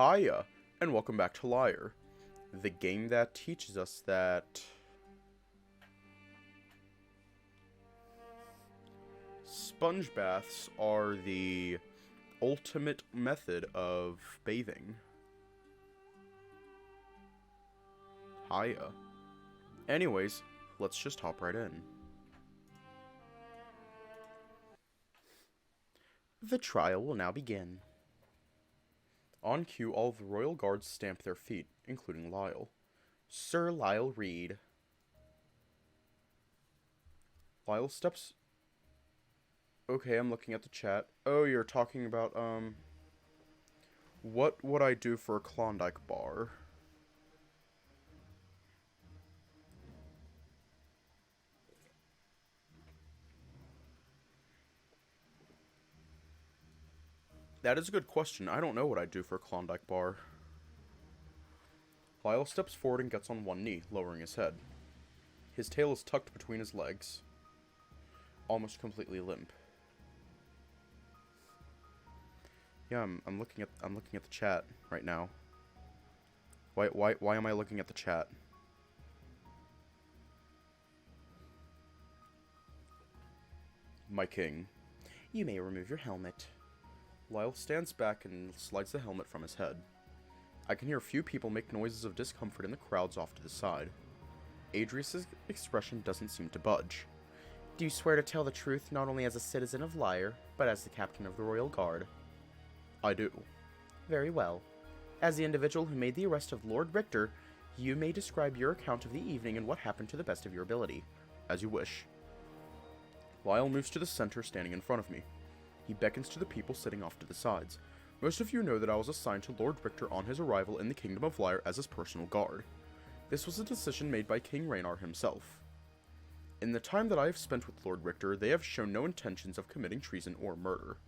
Hiya, and welcome back to Lyre, the game that teaches us that sponge baths are the ultimate method of bathing. Hiya. Anyways, let's just hop right in. The trial will now begin. On cue, all of the royal guards stamp their feet, including Lyle. Sir Lyle Reed. Lyle steps... Okay, I'm looking at the chat. Oh, you're talking about, what would I do for a Klondike bar? That is a good question. I don't know what I'd do for a Klondike bar. Lyle steps forward and gets on one knee, lowering his head. His tail is tucked between his legs, almost completely limp. Yeah, I'm looking at the chat right now. Why am I looking at the chat? My king. You may remove your helmet. Lyle stands back and slides the helmet from his head. I can hear a few people make noises of discomfort in the crowds off to the side. Adrius's expression doesn't seem to budge. Do you swear to tell the truth not only as a citizen of Lyre, but as the captain of the Royal Guard? I do. Very well. As the individual who made the arrest of Lord Richter, you may describe your account of the evening and what happened to the best of your ability. As you wish. Lyle moves to the center, standing in front of me. He beckons to the people sitting off to the sides. Most of you know that I was assigned to Lord Richter on his arrival in the Kingdom of Lyre as his personal guard. This was a decision made by King Raynar himself. In the time that I have spent with Lord Richter, they have shown no intentions of committing treason or murder.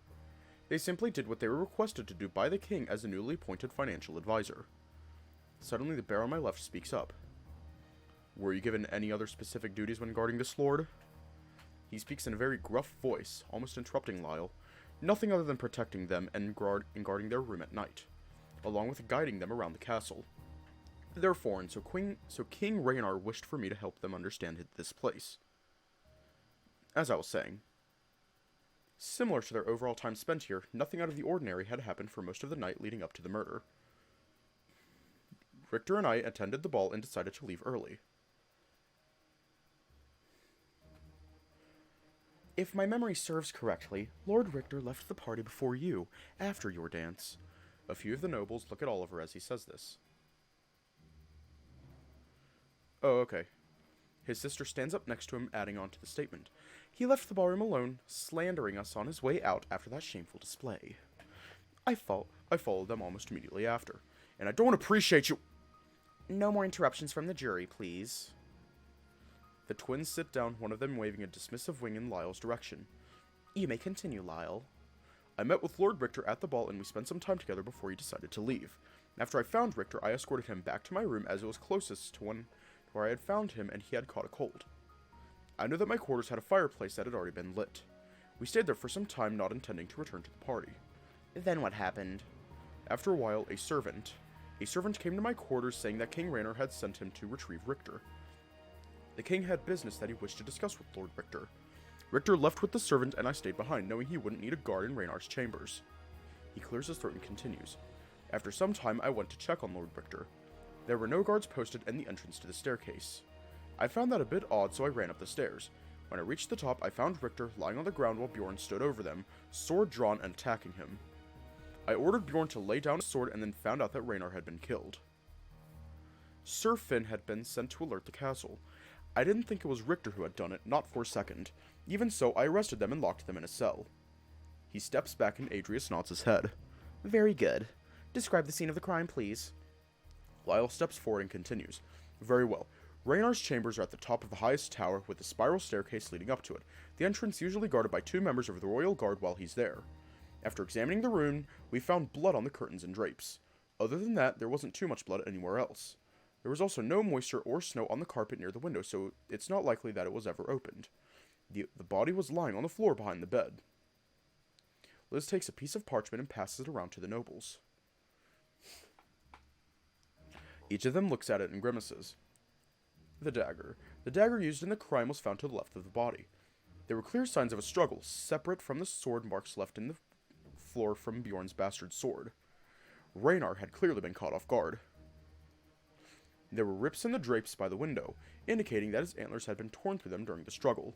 They simply did what they were requested to do by the king as a newly appointed financial advisor. Suddenly, the bear on my left speaks up. Were you given any other specific duties when guarding this lord? He speaks in a very gruff voice, almost interrupting Lyle. Nothing other than protecting them and guarding their room at night, along with guiding them around the castle. They're foreign, so King Raynar wished for me to help them understand this place. As I was saying, similar to their overall time spent here, nothing out of the ordinary had happened for most of the night leading up to the murder. Richter and I attended the ball and decided to leave early. If my memory serves correctly, Lord Richter left the party before you, after your dance. A few of the nobles look at Oliver as he says this. Oh, okay. His sister stands up next to him, adding on to the statement. He left the ballroom alone, slandering us on his way out after that shameful display. I followed them almost immediately after, and I don't appreciate you— No more interruptions from the jury, please. The twins sit down, one of them waving a dismissive wing in Lyle's direction. You may continue, Lyle. I met with Lord Richter at the ball and we spent some time together before he decided to leave. After I found Richter, I escorted him back to my room as it was closest to where I had found him and he had caught a cold. I knew that my quarters had a fireplace that had already been lit. We stayed there for some time, not intending to return to the party. Then what happened? After a while, a servant came to my quarters saying that King Raynar had sent him to retrieve Richter. The king had business that he wished to discuss with Lord Richter. Richter left with the servant and I stayed behind, knowing he wouldn't need a guard in Raynar's chambers. He clears his throat and continues. After some time, I went to check on Lord Richter. There were no guards posted in the entrance to the staircase. I found that a bit odd, so I ran up the stairs. When I reached the top, I found Richter lying on the ground while Bjorn stood over them, sword drawn and attacking him. I ordered Bjorn to lay down his sword and then found out that Raynar had been killed. Sir Finn had been sent to alert the castle. I didn't think it was Richter who had done it, not for a second. Even so, I arrested them and locked them in a cell. He steps back and Adrius nods his head. Very good. Describe the scene of the crime, please. Lyle steps forward and continues. Very well. Raynar's chambers are at the top of the highest tower with a spiral staircase leading up to it. The entrance usually guarded by 2 members of the royal guard while he's there. After examining the room, we found blood on the curtains and drapes. Other than that, there wasn't too much blood anywhere else. There was also no moisture or snow on the carpet near the window, so it's not likely that it was ever opened. The body was lying on the floor behind the bed. Liz takes a piece of parchment and passes it around to the nobles. Each of them looks at it and grimaces. The dagger. The dagger used in the crime was found to the left of the body. There were clear signs of a struggle, separate from the sword marks left in the floor from Bjorn's bastard sword. Raynar had clearly been caught off guard. There were rips in the drapes by the window, indicating that his antlers had been torn through them during the struggle.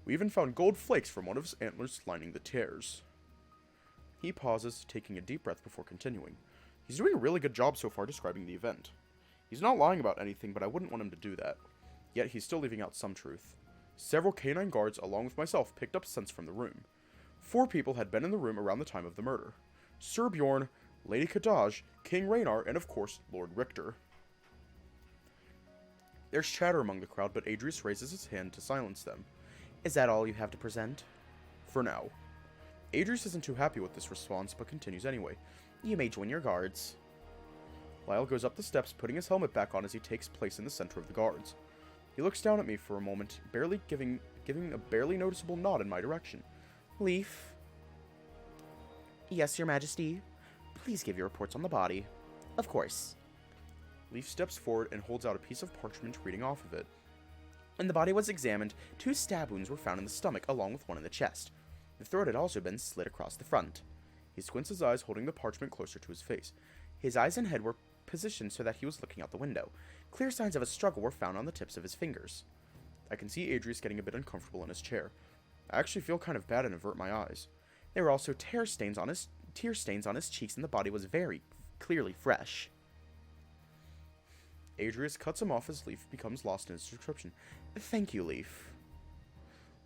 We even found gold flakes from one of his antlers lining the tears. He pauses, taking a deep breath before continuing. He's doing a really good job so far describing the event. He's not lying about anything, but I wouldn't want him to do that. Yet he's still leaving out some truth. Several canine guards, along with myself, picked up scents from the room. 4 people had been in the room around the time of the murder. Sir Bjorn, Lady Kadaj, King Raynar, and of course, Lord Richter. There's chatter among the crowd, but Adrius raises his hand to silence them. Is that all you have to present? For now. Adrius isn't too happy with this response, but continues anyway. You may join your guards. Lyle goes up the steps, putting his helmet back on as he takes place in the center of the guards. He looks down at me for a moment, giving a barely noticeable nod in my direction. Leaf? Yes, Your Majesty. Please give your reports on the body. Of course. Leaf steps forward and holds out a piece of parchment, reading off of it. When the body was examined, 2 stab wounds were found in the stomach, along with one in the chest. The throat had also been slit across the front. He squints his eyes, holding the parchment closer to his face. His eyes and head were positioned so that he was looking out the window. Clear signs of a struggle were found on the tips of his fingers. I can see Adrius getting a bit uncomfortable in his chair. I actually feel kind of bad and avert my eyes. There were also tear stains on his cheeks, and the body was very clearly fresh. Adrius cuts him off as Leaf becomes lost in his description. Thank you, Leaf.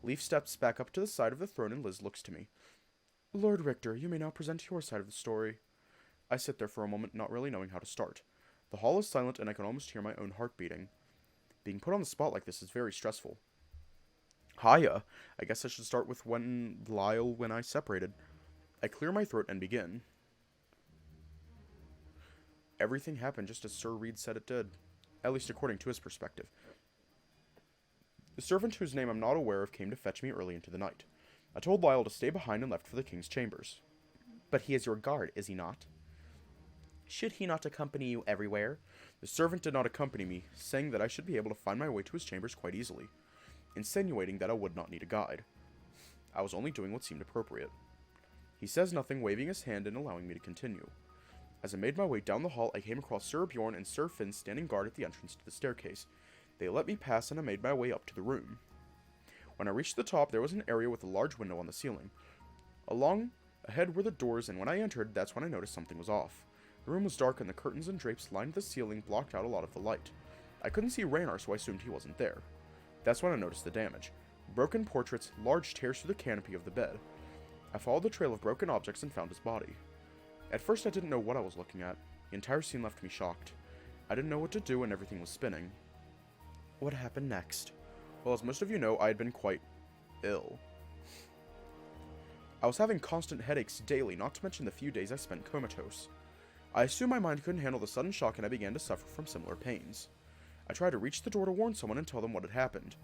Leaf steps back up to the side of the throne and Liz looks to me. Lord Richter, you may now present your side of the story. I sit there for a moment, not really knowing how to start. The hall is silent and I can almost hear my own heart beating. Being put on the spot like this is very stressful. Hiya. I guess I should start with Lyle when I separated. I clear my throat and begin. Everything happened just as Sir Reed said it did. At least according to his perspective. The servant whose name I'm not aware of came to fetch me early into the night. I told Lyle to stay behind and left for the king's chambers. But he is your guard, is he not? Should he not accompany you everywhere? The servant did not accompany me, saying that I should be able to find my way to his chambers quite easily, insinuating that I would not need a guide. I was only doing what seemed appropriate. He says nothing, waving his hand and allowing me to continue. As I made my way down the hall, I came across Sir Bjorn and Sir Finn standing guard at the entrance to the staircase. They let me pass and I made my way up to the room. When I reached the top, there was an area with a large window on the ceiling. Along ahead were the doors, and when I entered, that's when I noticed something was off. The room was dark and the curtains and drapes lined the ceiling blocked out a lot of the light. I couldn't see Raynar, so I assumed he wasn't there. That's when I noticed the damage. Broken portraits, large tears through the canopy of the bed. I followed the trail of broken objects and found his body. At first I didn't know what I was looking at. The entire scene left me shocked. I didn't know what to do and everything was spinning. What happened next? Well, as most of you know, I had been quite ill. I was having constant headaches daily, not to mention the few days I spent comatose. I assumed my mind couldn't handle the sudden shock and I began to suffer from similar pains. I tried to reach the door to warn someone and tell them what had happened.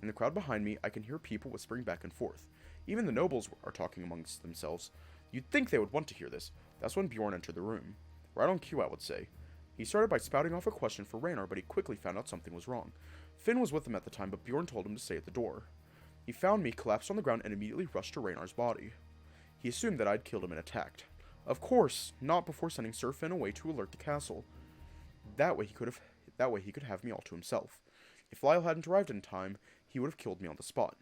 In the crowd behind me, I can hear people whispering back and forth. Even the nobles are talking amongst themselves. You'd think they would want to hear this. That's when Bjorn entered the room. Right on cue, I would say. He started by spouting off a question for Raynar, but he quickly found out something was wrong. Finn was with him at the time, but Bjorn told him to stay at the door. He found me, collapsed on the ground, and immediately rushed to Raynar's body. He assumed that I'd killed him and attacked. Of course, not before sending Sir Finn away to alert the castle. That way he could have me all to himself. If Lyle hadn't arrived in time, he would have killed me on the spot.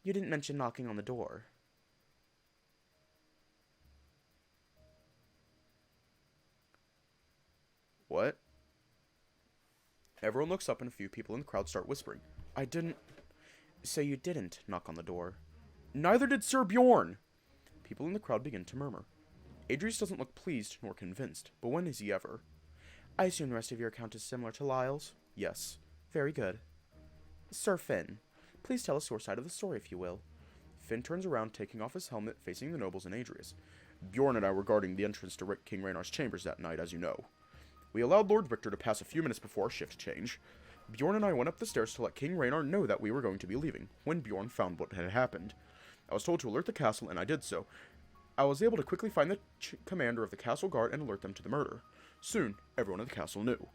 You didn't mention knocking on the door. What? Everyone looks up and a few people in the crowd start whispering. I didn't... So you didn't knock on the door. Neither did Sir Bjorn! People in the crowd begin to murmur. Adrius doesn't look pleased nor convinced, but when is he ever? I assume the rest of your account is similar to Lyle's? Yes. Very good. Sir Finn, please tell us your side of the story, if you will. Finn turns around, taking off his helmet, facing the nobles and Adrius. Bjorn and I were guarding the entrance to King Raynar's chambers that night, as you know. We allowed Lord Richter to pass a few minutes before our shift change. Bjorn and I went up the stairs to let King Raynar know that we were going to be leaving, when Bjorn found what had happened. I was told to alert the castle, and I did so. I was able to quickly find the commander of the castle guard and alert them to the murder. Soon, everyone in the castle knew.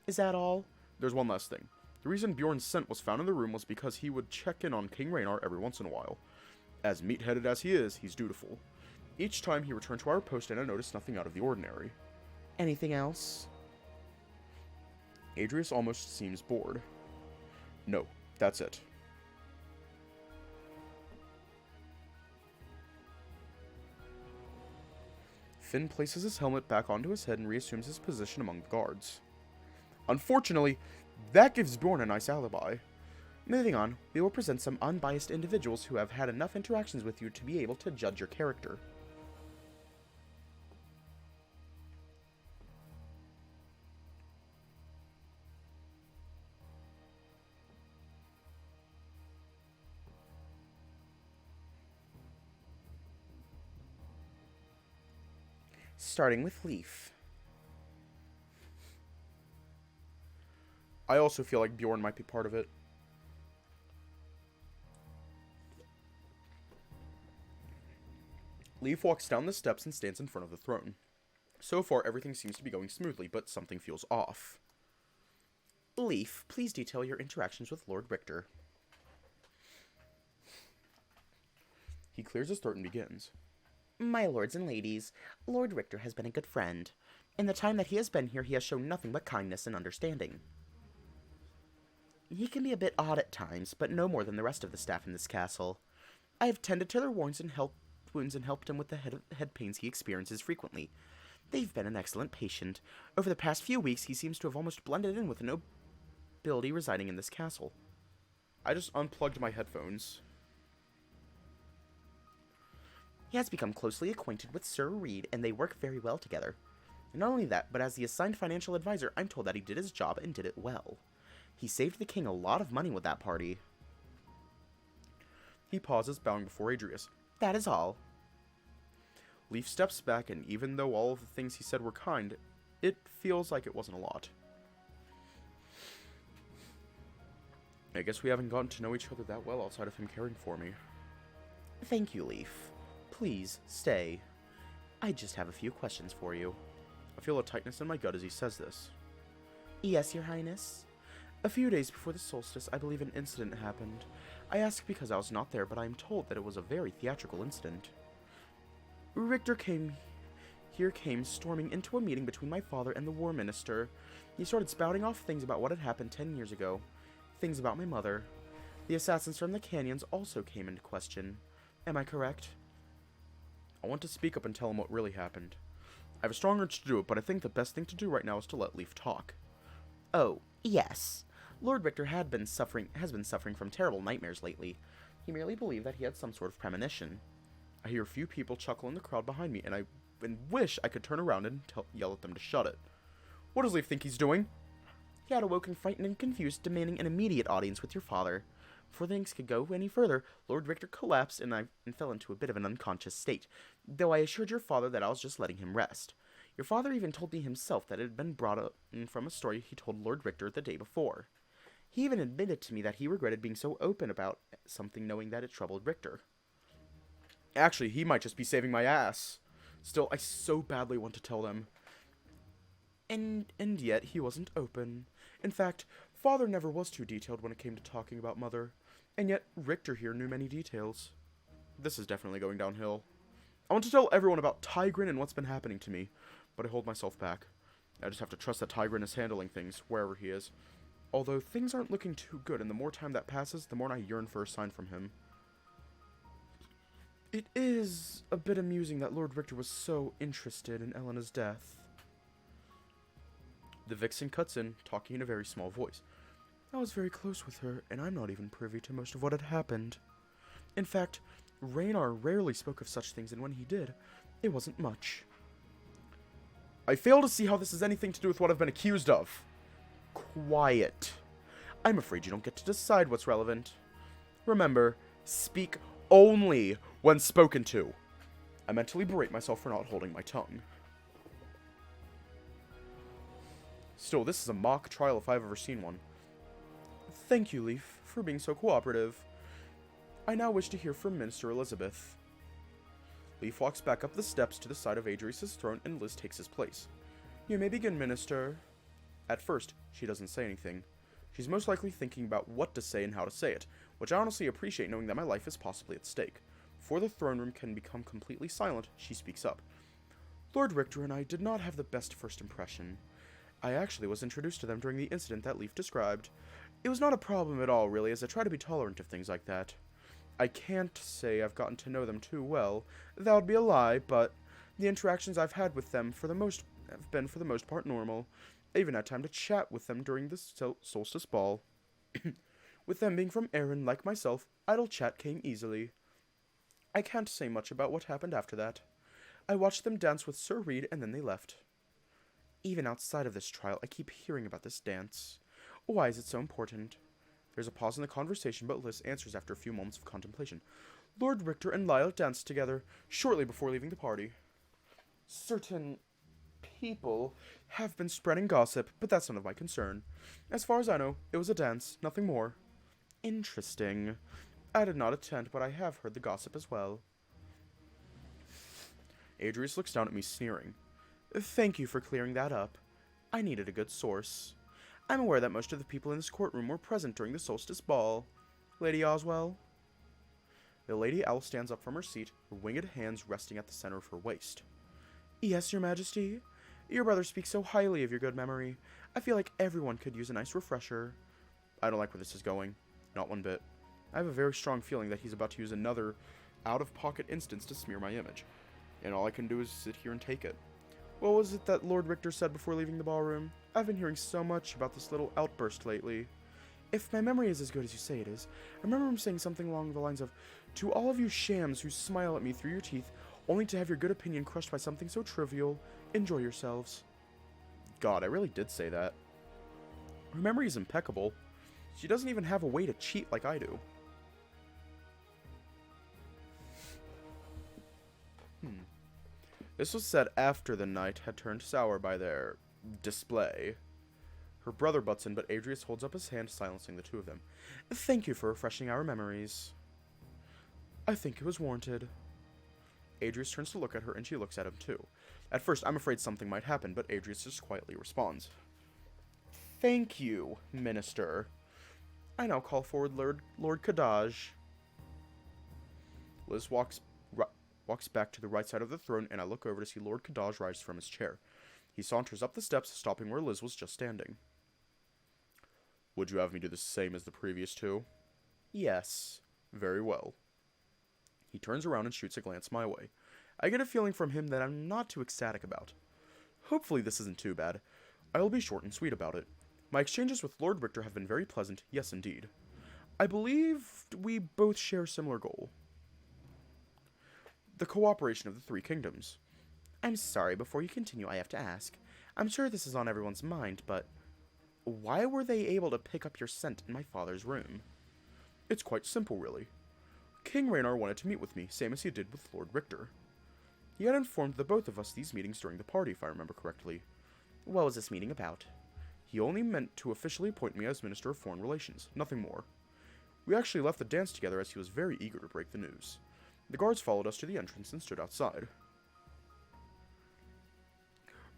Is that all? There's one last thing. The reason Bjorn's scent was found in the room was because he would check in on King Raynar every once in a while. As meat-headed as he is, he's dutiful. Each time he returned to our post, and I noticed nothing out of the ordinary. Anything else? Adrius almost seems bored. No, that's it. Finn places his helmet back onto his head and reassumes his position among the guards. Unfortunately, that gives Bjorn a nice alibi. Moving on, we will present some unbiased individuals who have had enough interactions with you to be able to judge your character. Starting with Leaf. I also feel like Bjorn might be part of it. Leaf walks down the steps and stands in front of the throne. So far, everything seems to be going smoothly, but something feels off. Leaf, please detail your interactions with Lord Richter. He clears his throat and begins. My lords and ladies, Lord Richter has been a good friend. In the time that he has been here, he has shown nothing but kindness and understanding. He can be a bit odd at times, but no more than the rest of the staff in this castle. I have tended to their wounds and helped him with the head pains he experiences frequently. They've been an excellent patient. Over the past few weeks, he seems to have almost blended in with the nobility residing in this castle. I just unplugged my headphones. He has become closely acquainted with Sir Reed, and they work very well together. Not only that, but as the assigned financial advisor, I'm told that he did his job and did it well. He saved the king a lot of money with that party. He pauses, bowing before Adrius. That is all. Leaf steps back, and even though all of the things he said were kind, it feels like it wasn't a lot. I guess we haven't gotten to know each other that well outside of him caring for me. Thank you, Leaf. Please, stay. I just have a few questions for you. I feel a tightness in my gut as he says this. Yes, Your Highness? A few days before the solstice, I believe an incident happened. I ask because I was not there, but I am told that it was a very theatrical incident. Richter came storming into a meeting between my father and the war minister. He started spouting off things about what had happened 10 years ago. Things about my mother. The assassins from the canyons also came into question. Am I correct? I want to speak up and tell him what really happened. I have a strong urge to do it, but I think the best thing to do right now is to let Leaf talk. Oh, yes. Lord Richter has been suffering from terrible nightmares lately. He merely believed that he had some sort of premonition. I hear a few people chuckle in the crowd behind me, and I wish I could turn around and yell at them to shut it. What does Leaf think he's doing? He had awoken frightened and confused, demanding an immediate audience with your father. Before things could go any further, Lord Richter collapsed and fell into a bit of an unconscious state, though I assured your father that I was just letting him rest. Your father even told me himself that it had been brought up from a story he told Lord Richter the day before. He even admitted to me that he regretted being so open about something, knowing that it troubled Richter. Actually, he might just be saving my ass. Still, I so badly want to tell them. And yet, he wasn't open. In fact, Father never was too detailed when it came to talking about Mother. And yet, Richter here knew many details. This is definitely going downhill. I want to tell everyone about Tigrin and what's been happening to me, but I hold myself back. I just have to trust that Tigrin is handling things, wherever he is. Although, things aren't looking too good, and the more time that passes, the more I yearn for a sign from him. It is a bit amusing that Lord Richter was so interested in Elena's death. The vixen cuts in, talking in a very small voice. I was very close with her, and I'm not even privy to most of what had happened. In fact, Raynar rarely spoke of such things, and when he did, it wasn't much. I fail to see how this has anything to do with what I've been accused of. Quiet. I'm afraid you don't get to decide what's relevant. Remember, speak only when spoken to. I mentally berate myself for not holding my tongue. Still, this is a mock trial if I've ever seen one. Thank you, Leaf, for being so cooperative. I now wish to hear from Minister Elizabeth. Leaf walks back up the steps to the side of Adrius' throne, and Liz takes his place. You may begin, Minister. At first, she doesn't say anything. She's most likely thinking about what to say and how to say it, which I honestly appreciate knowing that my life is possibly at stake. Before the throne room can become completely silent, she speaks up. Lord Richter and I did not have the best first impression. I actually was introduced to them during the incident that Leaf described. It was not a problem at all, really, as I try to be tolerant of things like that. I can't say I've gotten to know them too well. That would be a lie, but the interactions I've had with them have been for the most part normal. I even had time to chat with them during the solstice ball. With them being from Erin, like myself, idle chat came easily. I can't say much about what happened after that. I watched them dance with Sir Reed, and then they left. Even outside of this trial, I keep hearing about this dance. Why is it so important? There's a pause in the conversation, but Liz answers after a few moments of contemplation. Lord Richter and Lyle danced together shortly before leaving the party. Certain people have been spreading gossip, but that's none of my concern. As far as I know, it was a dance, nothing more. Interesting. I did not attend, but I have heard the gossip as well. Adrius looks down at me, sneering. Thank you for clearing that up. I needed a good source. I'm aware that most of the people in this courtroom were present during the solstice ball. Lady Oswell? The Lady Owl stands up from her seat, her winged hands resting at the center of her waist. Yes, Your Majesty. Your brother speaks so highly of your good memory. I feel like everyone could use a nice refresher. I don't like where this is going. Not one bit. I have a very strong feeling that he's about to use another out-of-pocket instance to smear my image. And all I can do is sit here and take it. What was it that Lord Richter said before leaving the ballroom? I've been hearing so much about this little outburst lately. If my memory is as good as you say it is, I remember him saying something along the lines of, to all of you shams who smile at me through your teeth, only to have your good opinion crushed by something so trivial, enjoy yourselves. God, I really did say that. Her memory is impeccable. She doesn't even have a way to cheat like I do. This was said after the night had turned sour by their display. Her brother butts in, but Adrius holds up his hand, silencing the two of them. Thank you for refreshing our memories. I think it was warranted. Adrius turns to look at her, and she looks at him too. At first, I'm afraid something might happen, but Adrius just quietly responds. Thank you, Minister. I now call forward Lord Kadaj. Liz walks back to the right side of the throne, and I look over to see Lord Kadaj rise from his chair. He saunters up the steps, stopping where Liz was just standing. Would you have me do the same as the previous two? Yes. Very well. He turns around and shoots a glance my way. I get a feeling from him that I'm not too ecstatic about. Hopefully this isn't too bad. I will be short and sweet about it. My exchanges with Lord Richter have been very pleasant, yes indeed. I believe we both share a similar goal. The cooperation of the three kingdoms. I'm sorry, before you continue, I have to ask. I'm sure this is on everyone's mind, but why were they able to pick up your scent in my father's room? It's quite simple, really. King Raynar wanted to meet with me, same as he did with Lord Richter. He had informed the both of us these meetings during the party, if I remember correctly. What was this meeting about? He only meant to officially appoint me as Minister of Foreign Relations, nothing more. We actually left the dance together as he was very eager to break the news. The guards followed us to the entrance and stood outside.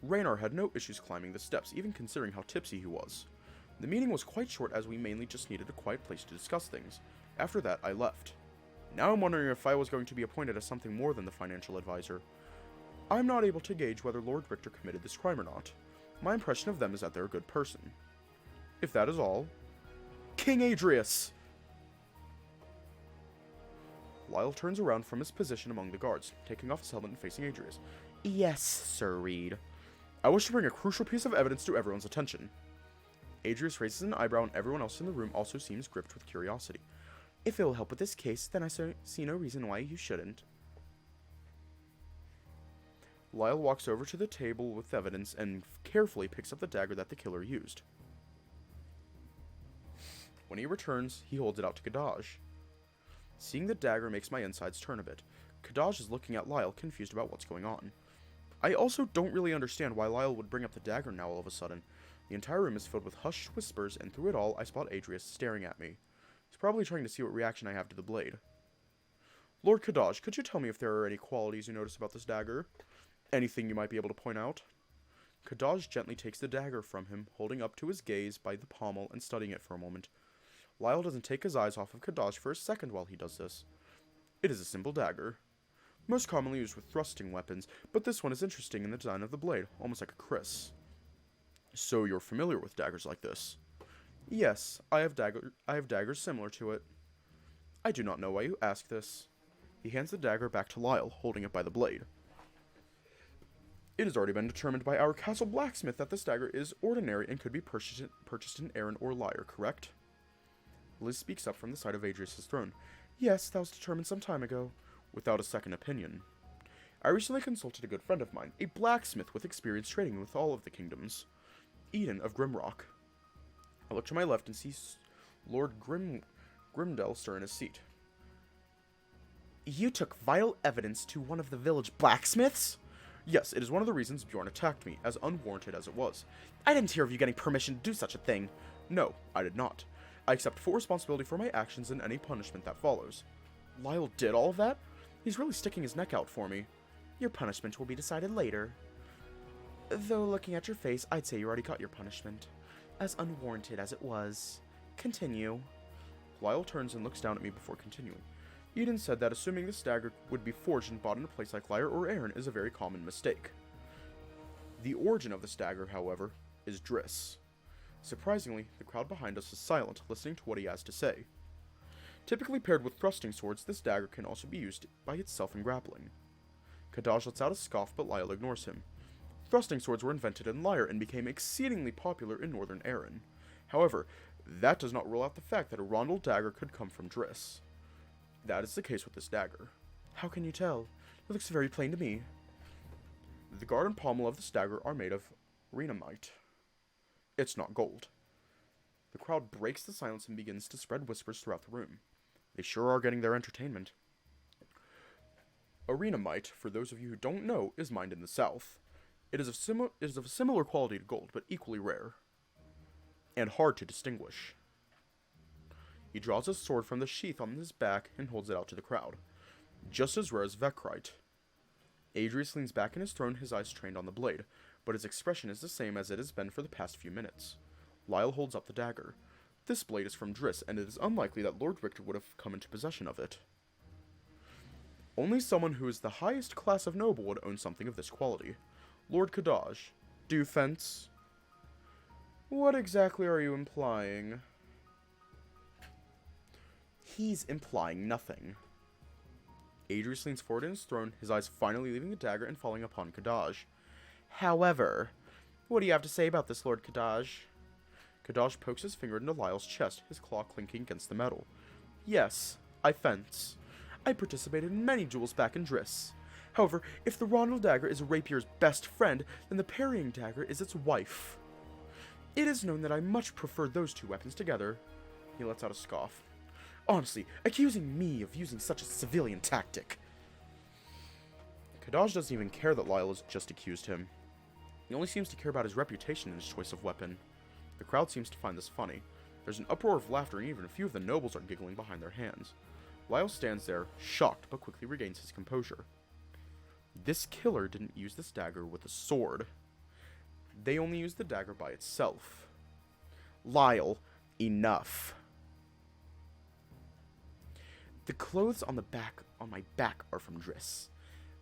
Raynar had no issues climbing the steps, even considering how tipsy he was. The meeting was quite short as we mainly just needed a quiet place to discuss things. After that, I left. Now I'm wondering if I was going to be appointed as something more than the financial advisor. I'm not able to gauge whether Lord Richter committed this crime or not. My impression of them is that they're a good person. If that is all, King Adrius! Lyle turns around from his position among the guards, taking off his helmet and facing Adrius. Yes, Sir Reed. I wish to bring a crucial piece of evidence to everyone's attention. Adrius raises an eyebrow, and everyone else in the room also seems gripped with curiosity. If it will help with this case, then I see no reason why you shouldn't. Lyle walks over to the table with evidence and carefully picks up the dagger that the killer used. When he returns, he holds it out to Kadaj. Seeing the dagger makes my insides turn a bit. Kadaj is looking at Lyle, confused about what's going on. I also don't really understand why Lyle would bring up the dagger now all of a sudden. The entire room is filled with hushed whispers, and through it all, I spot Adrius staring at me. He's probably trying to see what reaction I have to the blade. Lord Kadaj, could you tell me if there are any qualities you notice about this dagger? Anything you might be able to point out? Kadaj gently takes the dagger from him, holding up to his gaze by the pommel and studying it for a moment. Lyle doesn't take his eyes off of Kadaj for a second while he does this. It is a simple dagger, most commonly used with thrusting weapons, but this one is interesting in the design of the blade, almost like a kriss. So you're familiar with daggers like this? Yes, I have daggers similar to it. I do not know why you ask this. He hands the dagger back to Lyle, holding it by the blade. It has already been determined by our castle blacksmith that this dagger is ordinary and could be purchased in Erin or Lyre, correct? Liz speaks up from the side of Adrius' throne. Yes, that was determined some time ago, without a second opinion. I recently consulted a good friend of mine, a blacksmith with experience trading with all of the kingdoms, Eden of Grimrock. I look to my left and see Lord Grimdell stir in his seat. You took vital evidence to one of the village blacksmiths? Yes, it is one of the reasons Bjorn attacked me, as unwarranted as it was. I didn't hear of you getting permission to do such a thing. No, I did not. I accept full responsibility for my actions and any punishment that follows. Lyle did all of that? He's really sticking his neck out for me. Your punishment will be decided later. Though looking at your face, I'd say you already got your punishment, as unwarranted as it was. Continue. Lyle turns and looks down at me before continuing. Eden said that assuming this dagger would be forged and bought in a place like Lyre or Erin is a very common mistake. The origin of this dagger, however, is Driss. Surprisingly, the crowd behind us is silent, listening to what he has to say. Typically paired with thrusting swords, this dagger can also be used by itself in grappling. Kadaj lets out a scoff, but Lyle ignores him. Thrusting swords were invented in Lyre and became exceedingly popular in northern Erin. However, that does not rule out the fact that a rondel dagger could come from Driss. That is the case with this dagger. How can you tell? It looks very plain to me. The guard and pommel of this dagger are made of renamite. It's not gold. The crowd breaks the silence and begins to spread whispers throughout the room. They sure are getting their entertainment. Arenamite, for those of you who don't know, is mined in the south. It is of a similar quality to gold, but equally rare. And hard to distinguish. He draws his sword from the sheath on his back and holds it out to the crowd. Just as rare as Vekrite. Adrius leans back in his throne, his eyes trained on the blade, but his expression is the same as it has been for the past few minutes. Lyle holds up the dagger. This blade is from Driss, and it is unlikely that Lord Richter would have come into possession of it. Only someone who is the highest class of noble would own something of this quality. Lord Kadaj, do you fence? What exactly are you implying? He's implying nothing. Adrius leans forward in his throne, his eyes finally leaving the dagger and falling upon Kadaj. However, what do you have to say about this, Lord Kadaj? Kadaj pokes his finger into Lyle's chest, his claw clinking against the metal. Yes, I fence. I participated in many duels back in Driss. However, if the rondel dagger is a rapier's best friend, then the parrying dagger is its wife. It is known that I much prefer those two weapons together. He lets out a scoff. Honestly, accusing me of using such a civilian tactic. Kadaj doesn't even care that Lyle has just accused him. He only seems to care about his reputation and his choice of weapon. The crowd seems to find this funny. There's an uproar of laughter and even a few of the nobles are giggling behind their hands. Lyle stands there, shocked, but quickly regains his composure. This killer didn't use this dagger with a sword. They only used the dagger by itself. Lyle, enough. The clothes on my back are from Driss.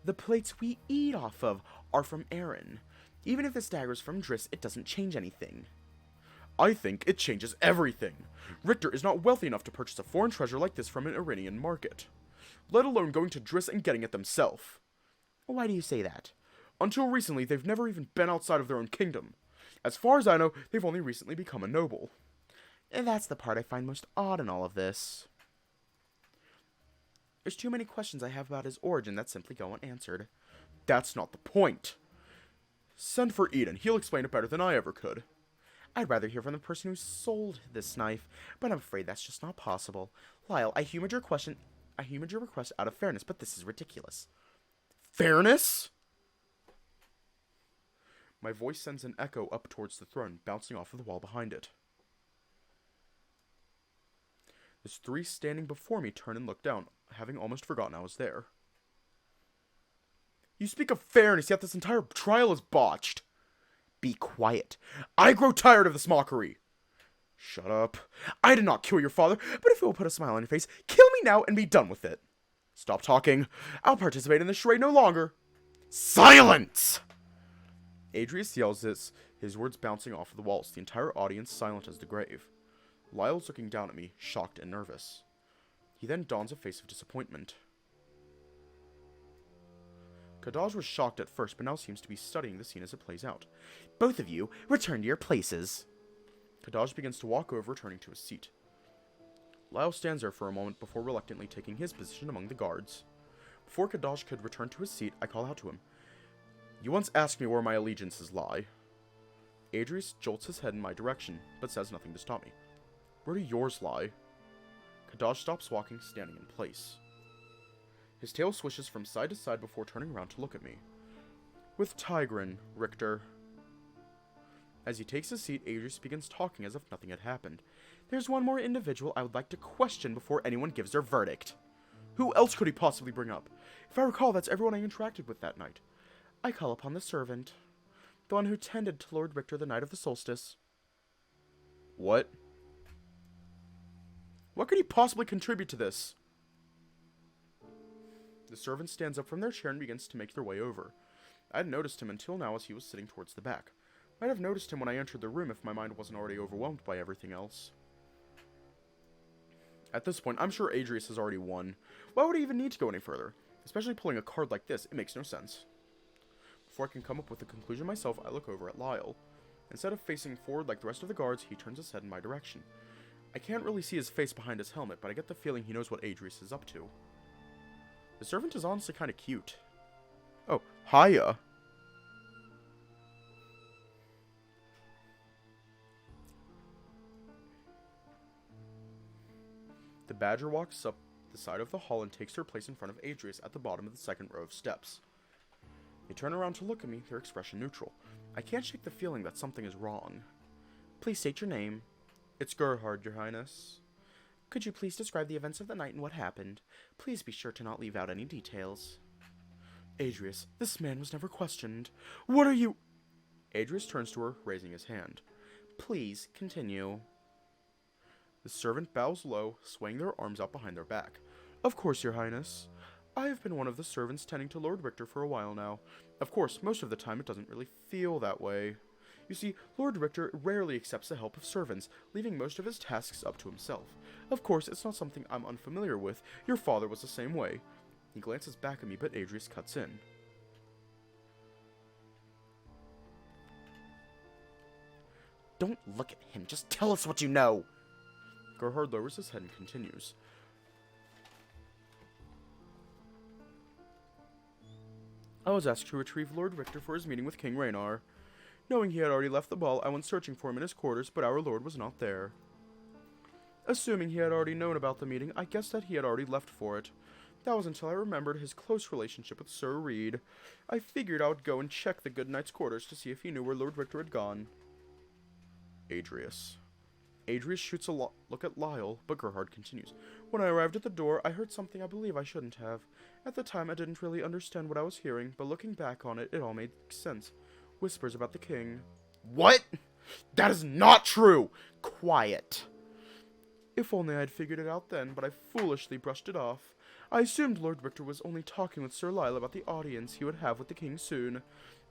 The plates we eat off of are from Erin. Even if this dagger is from Driss, it doesn't change anything. I think it changes everything. Richter is not wealthy enough to purchase a foreign treasure like this from an Iranian market, let alone going to Driss and getting it themselves. Why do you say that? Until recently, they've never even been outside of their own kingdom. As far as I know, they've only recently become a noble. And that's the part I find most odd in all of this. There's too many questions I have about his origin that simply go unanswered. That's not the point. Send for Eden. He'll explain it better than I ever could. I'd rather hear from the person who sold this knife, but I'm afraid that's just not possible. Lyle, I humored your request out of fairness, but this is ridiculous. Fairness? My voice sends an echo up towards the throne, bouncing off of the wall behind it. The three standing before me turn and look down, having almost forgotten I was there. You speak of fairness, yet this entire trial is botched. Be quiet. I grow tired of this mockery. Shut up. I did not kill your father, but if it will put a smile on your face, kill me now and be done with it. Stop talking. I'll participate in this charade no longer. Silence! Adrius yells this, his words bouncing off of the walls, the entire audience silent as the grave. Lyle's looking down at me, shocked and nervous. He then dons a face of disappointment. Kadaj was shocked at first, but now seems to be studying the scene as it plays out. Both of you, return to your places. Kadaj begins to walk over, turning to his seat. Lyle stands there for a moment before reluctantly taking his position among the guards. Before Kadaj could return to his seat, I call out to him. You once asked me where my allegiances lie. Adrius jolts his head in my direction, but says nothing to stop me. Where do yours lie? Kadaj stops walking, standing in place. His tail swishes from side to side before turning around to look at me. With Tigran, Richter. As he takes his seat, Adrius begins talking as if nothing had happened. There's one more individual I would like to question before anyone gives their verdict. Who else could he possibly bring up? If I recall, that's everyone I interacted with that night. I call upon the servant. The one who tended to Lord Richter the night of the solstice. What? What could he possibly contribute to this? The servant stands up from their chair and begins to make their way over. I hadn't noticed him until now as he was sitting towards the back. Might have noticed him when I entered the room if my mind wasn't already overwhelmed by everything else. At this point, I'm sure Adrius has already won. Why would he even need to go any further? Especially pulling a card like this, it makes no sense. Before I can come up with a conclusion myself, I look over at Lyle. Instead of facing forward like the rest of the guards, he turns his head in my direction. I can't really see his face behind his helmet, but I get the feeling he knows what Adrius is up to. The servant is honestly kind of cute. Oh, hiya. The badger walks up the side of the hall and takes her place in front of Adrius at the bottom of the second row of steps. They turn around to look at me, their expression neutral. I can't shake the feeling that something is wrong. Please state your name. It's Gerhard, Your Highness. Could you please describe the events of the night and what happened? Please be sure to not leave out any details. Adrius, this man was never questioned. What are you... Adrius turns to her, raising his hand. Please, continue. The servant bows low, swaying their arms out behind their back. Of course, Your Highness. I have been one of the servants tending to Lord Richter for a while now. Of course, most of the time it doesn't really feel that way. You see, Lord Richter rarely accepts the help of servants, leaving most of his tasks up to himself. Of course, it's not something I'm unfamiliar with. Your father was the same way. He glances back at me, but Adrius cuts in. Don't look at him. Just tell us what you know. Gerhard lowers his head and continues. I was asked to retrieve Lord Richter for his meeting with King Raynar. Knowing he had already left the ball, I went searching for him in his quarters, but our lord was not there. Assuming he had already known about the meeting, I guessed that he had already left for it. That was until I remembered his close relationship with Sir Reed. I figured I would go and check the good knight's quarters to see if he knew where Lord Richter had gone. Adrius. Adrius shoots a look at Lyle, but Gerhard continues. When I arrived at the door, I heard something I believe I shouldn't have. At the time, I didn't really understand what I was hearing, but looking back on it, it all made sense. Whispers about the king. What? That is not true! Quiet. If only I had figured it out then, but I foolishly brushed it off. I assumed Lord Richter was only talking with Sir Lyle about the audience he would have with the king soon.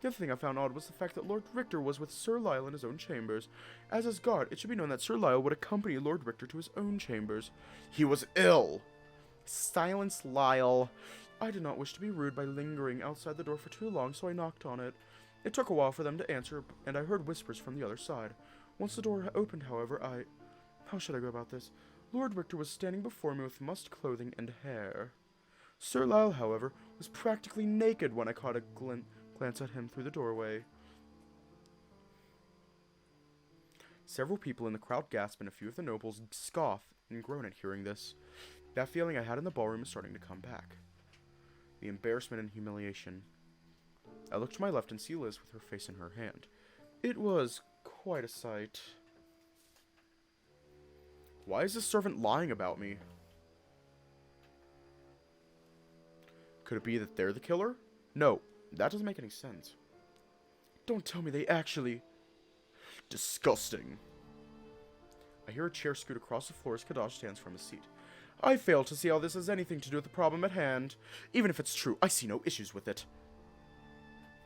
The other thing I found odd was the fact that Lord Richter was with Sir Lyle in his own chambers. As his guard, it should be known that Sir Lyle would accompany Lord Richter to his own chambers. He was ill. Silence, Lyle. I did not wish to be rude by lingering outside the door for too long, so I knocked on it. It took a while for them to answer, and I heard whispers from the other side. Once the door opened, however, How should I go about this? Lord Richter was standing before me with mussed clothing and hair. Sir Lyle, however, was practically naked when I caught a glance at him through the doorway. Several people in the crowd gasp, and a few of the nobles scoff and groan at hearing this. That feeling I had in the ballroom is starting to come back. The embarrassment and humiliation. I look to my left and see Liz with her face in her hand. It was quite a sight. Why is this servant lying about me? Could it be that they're the killer? No, that doesn't make any sense. Don't tell me they actually... Disgusting. I hear a chair scoot across the floor as Kadash stands from his seat. I fail to see how this has anything to do with the problem at hand. Even if it's true, I see no issues with it.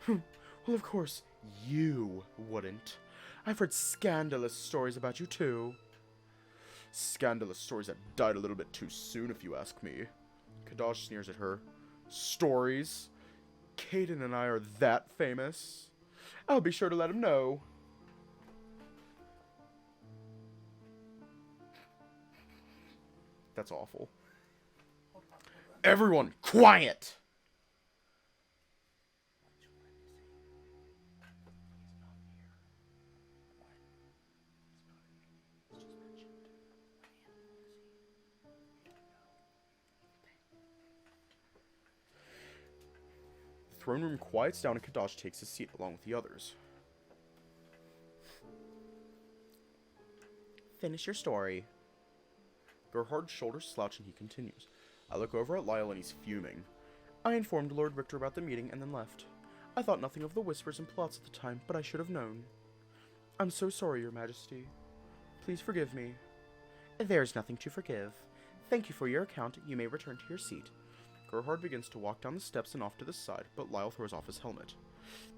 Well, of course, you wouldn't. I've heard scandalous stories about you, too. Scandalous stories that died a little bit too soon, if you ask me. Kadash sneers at her. Stories? Caden and I are that famous? I'll be sure to let him know. That's awful. Everyone, quiet! The throne room quiets down and Kadash takes his seat along with the others. Finish your story. Gerhard's shoulders slouch and he continues. I look over at Lyle and he's fuming. I informed Lord Richter about the meeting and then left. I thought nothing of the whispers and plots at the time, but I should have known. I'm so sorry, Your Majesty. Please forgive me. There's nothing to forgive. Thank you for your account. You may return to your seat. Gerhard begins to walk down the steps and off to the side, but Lyle throws off his helmet.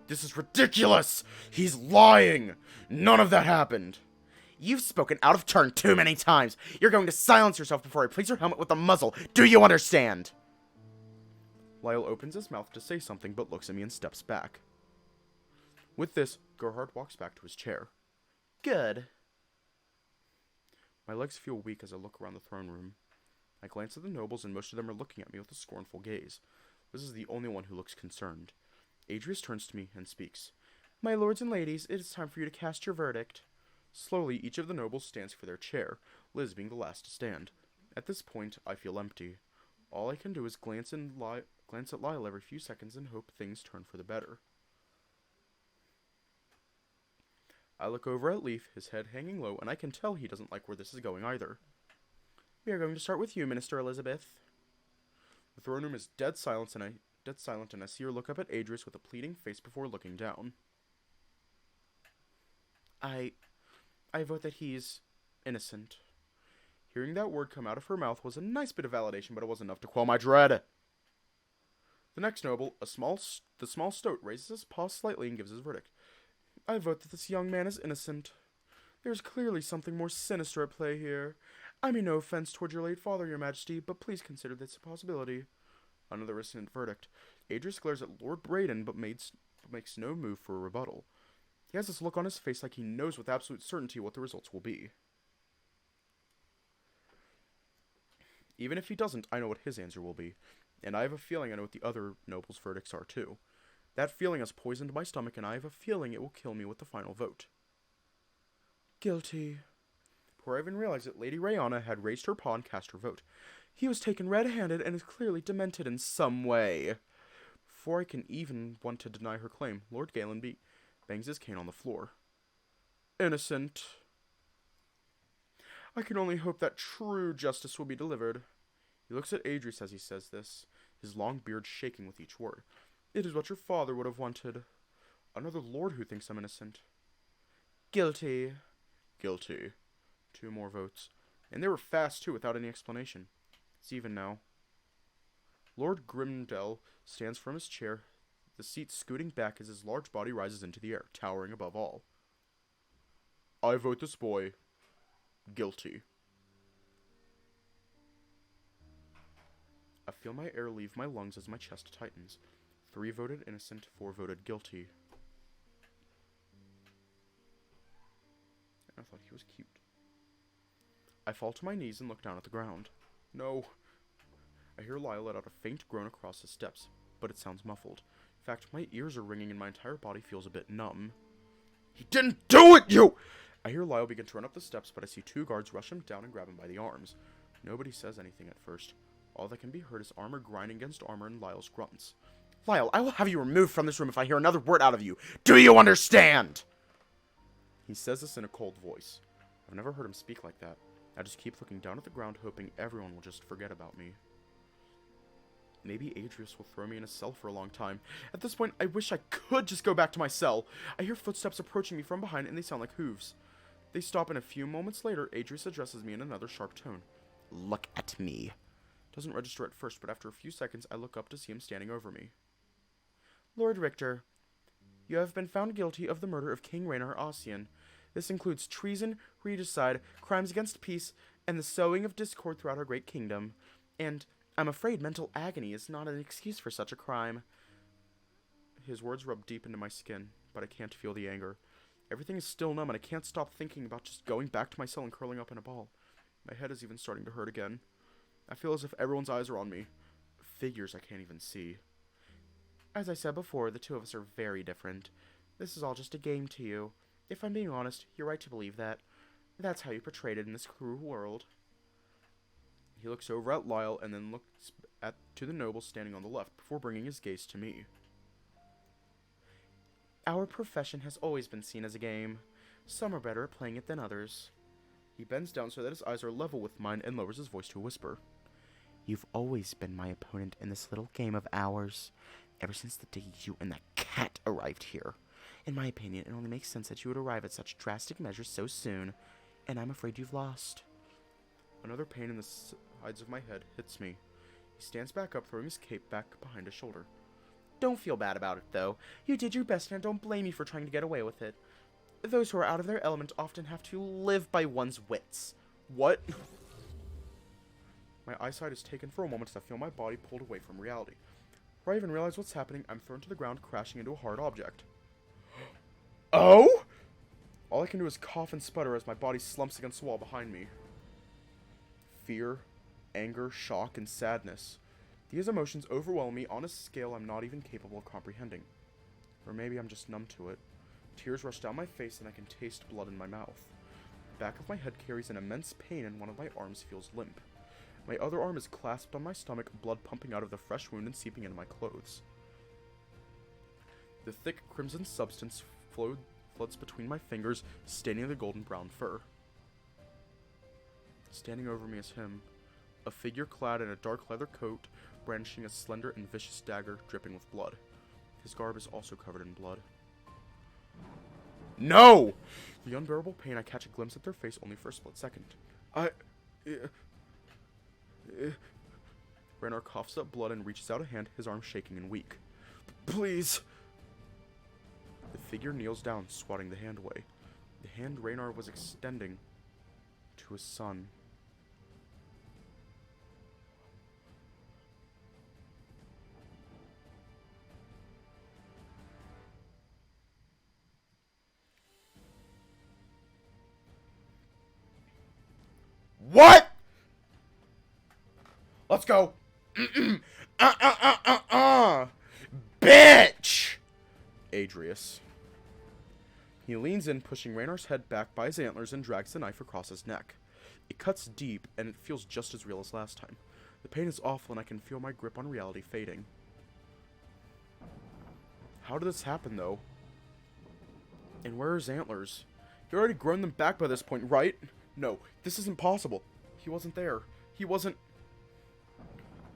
This is ridiculous! He's lying! None of that happened! You've spoken out of turn too many times. You're going to silence yourself before I place your helmet with the muzzle. Do you understand? Lyle opens his mouth to say something, but looks at me and steps back. With this, Gerhard walks back to his chair. Good. My legs feel weak as I look around the throne room. I glance at the nobles, and most of them are looking at me with a scornful gaze. This is the only one who looks concerned. Adrius turns to me and speaks. My lords and ladies, it is time for you to cast your verdict. Slowly, each of the nobles stands for their chair, Liz being the last to stand. At this point, I feel empty. All I can do is glance at Lyle every few seconds and hope things turn for the better. I look over at Leaf, his head hanging low, and I can tell he doesn't like where this is going either. We are going to start with you, Minister Elizabeth. The throne room is dead silent, and I see her look up at Adrius with a pleading face before looking down. I vote that he's innocent. Hearing that word come out of her mouth was a nice bit of validation, but it wasn't enough to quell my dread. The next noble, the small stoat, raises his paw slightly and gives his verdict. I vote that this young man is innocent. There's clearly something more sinister at play here. I mean no offense toward your late father, Your Majesty, but please consider this a possibility. Another resonant verdict. Adrius glares at Lord Braden, but makes no move for a rebuttal. He has this look on his face like he knows with absolute certainty what the results will be. Even if he doesn't, I know what his answer will be. And I have a feeling I know what the other nobles' verdicts are too. That feeling has poisoned my stomach, and I have a feeling it will kill me with the final vote. Guilty. Before I even realized it, Lady Rayana had raised her paw and cast her vote. He was taken red-handed and is clearly demented in some way. Before I can even want to deny her claim, Lord Galen bangs his cane on the floor. Innocent. I can only hope that true justice will be delivered. He looks at Adrius as he says this, his long beard shaking with each word. It is what your father would have wanted. Another lord who thinks I'm innocent. Guilty. Guilty. 2 more votes. And they were fast, too, without any explanation. It's even now. Lord Grimdell stands from his chair, the seat scooting back as his large body rises into the air, towering above all. I vote this boy guilty. I feel my air leave my lungs as my chest tightens. 3 voted innocent, 4 voted guilty. I thought he was cute. I fall to my knees and look down at the ground. No. I hear Lyle let out a faint groan across the steps, but it sounds muffled. In fact, my ears are ringing and my entire body feels a bit numb. He didn't do it, you! I hear Lyle begin to run up the steps, but I see 2 guards rush him down and grab him by the arms. Nobody says anything at first. All that can be heard is armor grinding against armor and Lyle's grunts. Lyle, I will have you removed from this room if I hear another word out of you. Do you understand? He says this in a cold voice. I've never heard him speak like that. I just keep looking down at the ground, hoping everyone will just forget about me. Maybe Adrius will throw me in a cell for a long time. At this point, I wish I could just go back to my cell. I hear footsteps approaching me from behind, and they sound like hooves. They stop, and a few moments later, Adrius addresses me in another sharp tone. Look at me. Doesn't register at first, but after a few seconds, I look up to see him standing over me. Lord Richter, you have been found guilty of the murder of King Raynar Ossian. This includes treason, regicide, crimes against peace, and the sowing of discord throughout our great kingdom. And I'm afraid mental agony is not an excuse for such a crime. His words rub deep into my skin, but I can't feel the anger. Everything is still numb, and I can't stop thinking about just going back to my cell and curling up in a ball. My head is even starting to hurt again. I feel as if everyone's eyes are on me. Figures I can't even see. As I said before, the two of us are very different. This is all just a game to you. If I'm being honest, you're right to believe that. That's how you portrayed it in this cruel world. He looks over at Lyle and then looks to the noble standing on the left before bringing his gaze to me. Our profession has always been seen as a game. Some are better at playing it than others. He bends down so that his eyes are level with mine and lowers his voice to a whisper. You've always been my opponent in this little game of ours, ever since the day you and that cat arrived here. In my opinion, it only makes sense that you would arrive at such drastic measures so soon, and I'm afraid you've lost. Another pain in the sides of my head hits me. He stands back up, throwing his cape back behind his shoulder. Don't feel bad about it, though. You did your best, and I don't blame you for trying to get away with it. Those who are out of their element often have to live by one's wits. What? My eyesight is taken for a moment as I feel my body pulled away from reality. Before I even realize what's happening, I'm thrown to the ground, crashing into a hard object. Oh? All I can do is cough and sputter as my body slumps against the wall behind me. Fear, anger, shock, and sadness. These emotions overwhelm me on a scale I'm not even capable of comprehending. Or maybe I'm just numb to it. Tears rush down my face and I can taste blood in my mouth. The back of my head carries an immense pain and one of my arms feels limp. My other arm is clasped on my stomach, blood pumping out of the fresh wound and seeping into my clothes. The thick crimson substance floods between my fingers, staining the golden brown fur. Standing over me is him, a figure clad in a dark leather coat, brandishing a slender and vicious dagger dripping with blood. His garb is also covered in blood. No! The unbearable pain, I catch a glimpse at their face only for a split second. Raynar coughs up blood and reaches out a hand, his arm shaking and weak. Please! The figure kneels down, swatting the hand away. The hand Raynar was extending to his son. What? Let's go. Bitch! Adrius. He leans in, pushing Raynar's head back by his antlers and drags the knife across his neck. It cuts deep, and it feels just as real as last time. The pain is awful, and I can feel my grip on reality fading. How did this happen, though? And where are his antlers? He already grown them back by this point, right? No, this isn't possible. He wasn't there. He wasn't...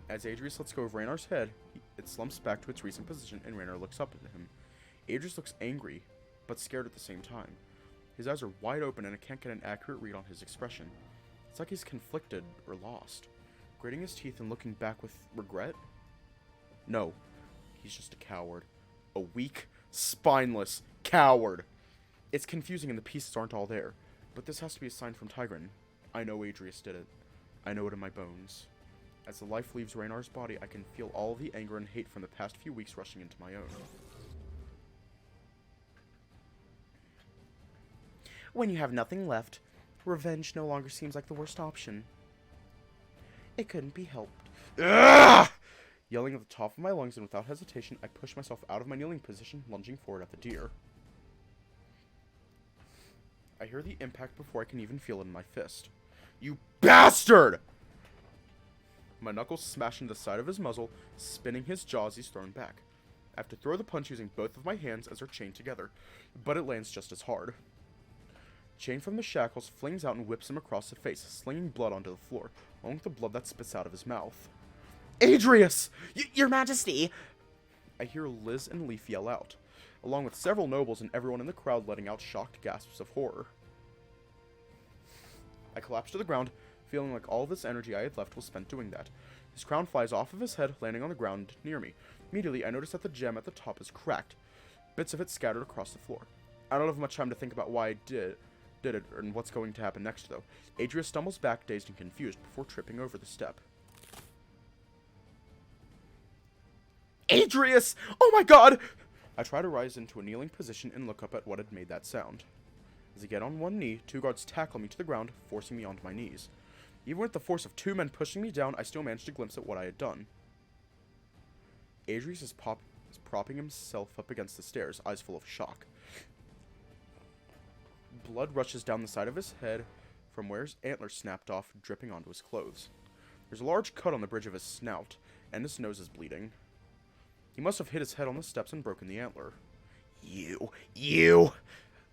As Adrius lets go of Raynar's head, it slumps back to its recent position, and Raynar looks up at him. Adrius looks angry, but scared at the same time. His eyes are wide open, and I can't get an accurate read on his expression. It's like he's conflicted or lost. Gritting his teeth and looking back with regret? No, he's just a coward. A weak, spineless coward. It's confusing and the pieces aren't all there. But this has to be a sign from Tigran. I know Adrius did it. I know it in my bones. As the life leaves Raynar's body, I can feel all the anger and hate from the past few weeks rushing into my own. When you have nothing left, revenge no longer seems like the worst option. It couldn't be helped. Ugh! Yelling at the top of my lungs and without hesitation, I push myself out of my kneeling position, lunging forward at the deer. I hear the impact before I can even feel it in my fist. You bastard! My knuckles smash into the side of his muzzle, spinning his jaw as he's thrown back. I have to throw the punch using both of my hands as they're chained together, but it lands just as hard. Chain from the shackles flings out and whips him across the face, slinging blood onto the floor, along with the blood that spits out of his mouth. Adrius! Your Majesty! I hear Liz and Leaf yell out, along with several nobles and everyone in the crowd letting out shocked gasps of horror. I collapse to the ground, feeling like all this energy I had left was spent doing that. His crown flies off of his head, landing on the ground near me. Immediately, I notice that the gem at the top is cracked, bits of it scattered across the floor. I don't have much time to think about why I did it and what's going to happen next, though. Adrius stumbles back, dazed and confused, before tripping over the step. Adrius! Oh my god! I try to rise into a kneeling position and look up at what had made that sound. As I get on one knee, 2 guards tackle me to the ground, forcing me onto my knees. Even with the force of 2 men pushing me down, I still managed to glimpse at what I had done. Adrius is propping himself up against the stairs, eyes full of shock. Blood rushes down the side of his head from where his antler snapped off, dripping onto his clothes. There's a large cut on the bridge of his snout, and his nose is bleeding. He must have hit his head on the steps and broken the antler. You!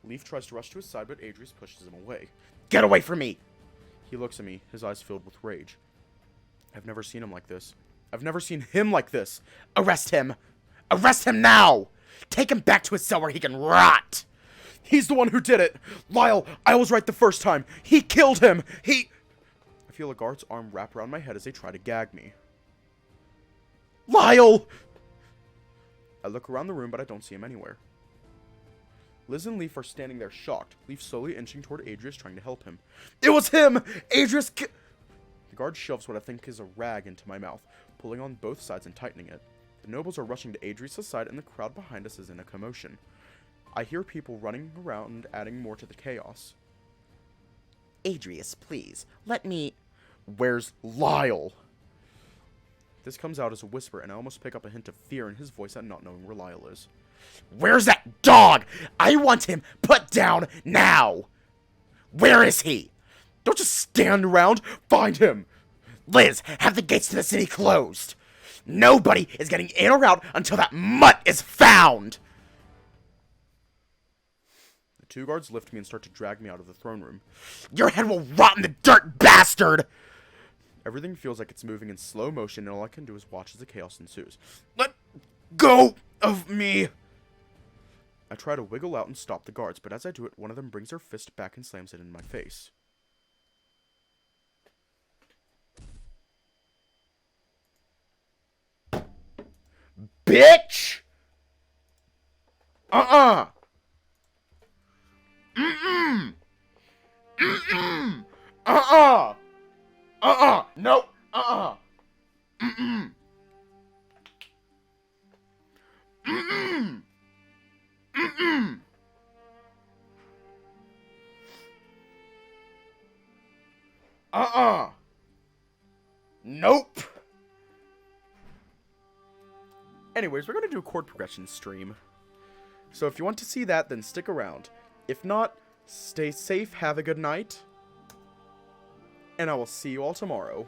Leaf tries to rush to his side, but Adrius pushes him away. Get away from me! He looks at me, his eyes filled with rage. I've never seen him like this. I've never seen him like this. Arrest him! Arrest him now! Take him back to his cell where he can rot! He's the one who did it! Lyle, I was right the first time! He killed him! I feel a guard's arm wrap around my head as they try to gag me. Lyle! I look around the room, but I don't see him anywhere. Liz and Leaf are standing there shocked, Leaf slowly inching toward Adrius, trying to help him. It was him! Adrius The guard shoves what I think is a rag into my mouth, pulling on both sides and tightening it. The nobles are rushing to Adrius' side, and the crowd behind us is in a commotion. I hear people running around, adding more to the chaos. Adrius, please, let me... Where's Lyle? This comes out as a whisper, and I almost pick up a hint of fear in his voice at not knowing where Lyle is. Where's that dog? I want him put down now! Where is he? Don't just stand around! Find him! Liz, have the gates to the city closed! Nobody is getting in or out until that mutt is found! The 2 guards lift me and start to drag me out of the throne room. Your head will rot in the dirt, bastard! Everything feels like it's moving in slow motion, and all I can do is watch as the chaos ensues. Let go of me! I try to wiggle out and stop the guards, but as I do it, one of them brings their fist back and slams it in my face. Bitch! Mm-mm! Nope! Mm-mm! Nope! Anyways, we're gonna do a chord progression stream. So if you want to see that, then stick around. If not, stay safe, have a good night, and I will see you all tomorrow.